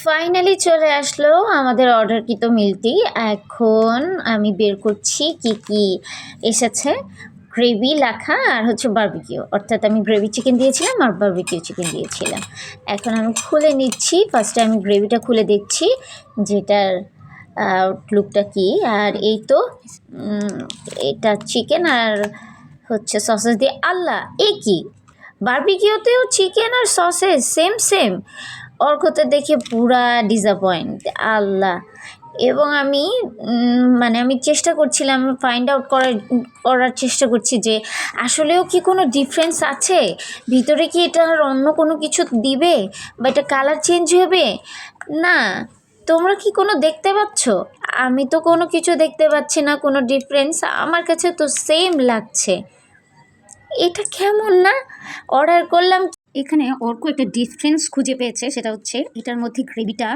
Finally চলে আসলো আমাদের অর্ডারকৃত মিলটি। এখন আমি বের করছি কি কি এসেছে। গ্রেভি লাখা আর হচ্ছে বারবিকিউ, অর্থাৎ আমি গ্রেভি চিকেন দিয়েছিলাম আর বারবিকিউ চিকেন দিয়েছিলাম। এখন আমি খুলে নিচ্ছি। ফার্স্টে আমি গ্রেভিটা খুলে দেখছি যেটার লুকটা কি। আর এই তো এটা চিকেন আর হচ্ছে সসেস দিয়ে। আল্লাহ, এ কি! বারবিকিউতেও চিকেন আর সসেস সেম সেম। অর্কতে দেখে পুরা ডিসঅ্যাপয়েন্ট। আল্লাহ! এবং আমি আমি চেষ্টা করছিলাম ফাইন্ড আউট করার চেষ্টা করছি যে আসলেও কি কোনো ডিফারেন্স আছে, ভিতরে কি এটা আর অন্য কোনো কিছু দিবে বা এটা কালার চেঞ্জ হবে। না, তোমরা কি কোনো দেখতে পাচ্ছ? আমি তো কোনো কিছু দেখতে পাচ্ছি না, কোনো ডিফারেন্স। আমার কাছে তো সেম লাগছে। এটা কেমন না? অর্ডার করলাম। এখানে অর্ক একটা ডিফারেন্স খুঁজে পেয়েছে, সেটা হচ্ছে এটার মধ্যে গ্রেভিটা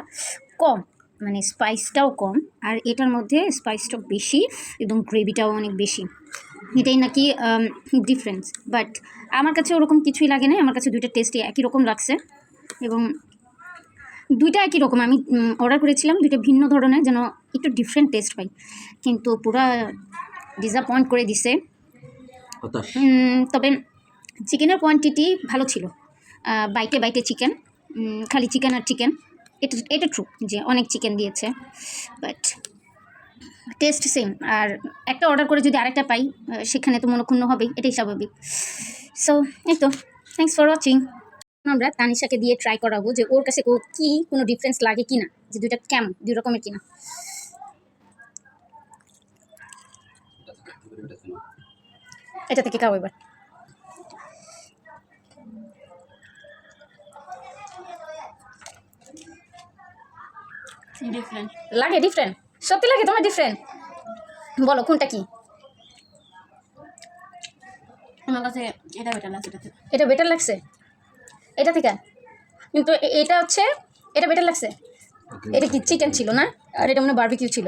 কম, মানে স্পাইসটাও কম, আর এটার মধ্যে স্পাইসটাও বেশি এবং গ্রেভিটাও অনেক বেশি। এটাই নাকি ডিফারেন্স, বাট আমার কাছে ওরকম কিছুই লাগে না। আমার কাছে দুইটা টেস্টই একই রকম লাগছে এবং দুইটা একই রকম। আমি অর্ডার করেছিলাম দুইটা ভিন্ন ধরনের, যেন একটু ডিফারেন্ট টেস্ট পাই, কিন্তু পুরা ডিসঅ্যাপয়েন্ট করে দিছে। তবে চিকেনের কোয়ান্টিটি ভালো ছিল, বাইটে বাইটে চিকেন, খালি চিকেন আর চিকেন। এটা ট্রু যে অনেক চিকেন দিয়েছে, বাট টেস্ট সেম। আর একটা অর্ডার করে যদি আরেকটা পাই সেখানে তো মনক্ষুণ্ণ হবেই, এটাই স্বাভাবিক। সো এই তো, থ্যাংকস ফর ওয়াচিং। আমরা তানিশাকে দিয়ে ট্রাই করাবো যে ওর কাছে কি কোনো ডিফারেন্স লাগে কি না, যে দুইটা কেমন, দুই রকমের কিনা। এটা থেকে খাও এবার। ডিফারেন্ট লাগে? ডিফারেন্ট? সত্যি লাগে তোমার ডিফারেন্ট? বলো কোনটা কি। আমার কাছে এটা বেটার লাগছে। এটা বেটার লাগছে এটা থেকে, কিন্তু এটা হচ্ছে এটা বেটার লাগছে। এটা কি চিকেন ছিল না, আর এটা মানে বারবিকিউ ছিল,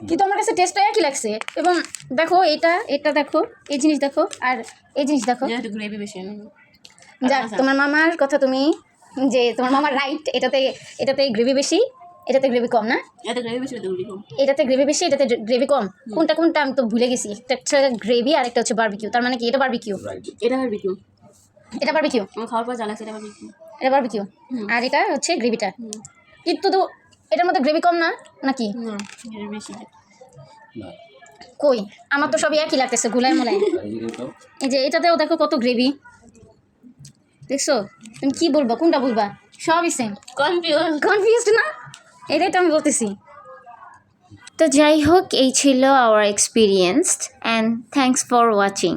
কিন্তু আমার কাছে টেস্টটা একই লাগছে। এবং দেখো এটা দেখো, এই জিনিস দেখো আর এই জিনিস দেখো। গ্রেভি বেশি। যাক, তোমার মামার কথা তুমি, যে তোমার মামার রাইট, এটাতে গ্রেভি বেশি, এটাতে গ্রেভি কম না? এটাতে গ্রেভি বেশি, এটাতে গ্রেভি বেশি, এটাতে গ্রেভি কম। কোনটা কোনটা আমি তো ভুলে গেছি। একটা গ্রেভি আর একটা হচ্ছে বারবিকিউ। তার মানে কি এটা বারবিকিউ? এটা বারবিকিউ। এটা বারবিকিউ আমার খাওয়ার পর জানাচ্ছে এটা বারবিকিউ। এটা বারবিকিউ আর এটা হচ্ছে গ্রেভিটা। কিন্তু তো এটার মধ্যে গ্রেভি কম না নাকি? না, গ্রেভি বেশি। কই, আমার তো সবই একই লাগতেছে, ঘুলায় মোলায়। এই যে এটাতেও দেখো কত গ্রেভি, দেখছো? তুমি কি বলবা, কোনটা বলবা? সবই সেম। কনফিউজড না? এটাই তো আমি বলতেছি। তো যাই হোক, এই ছিল our experience and thanks for watching.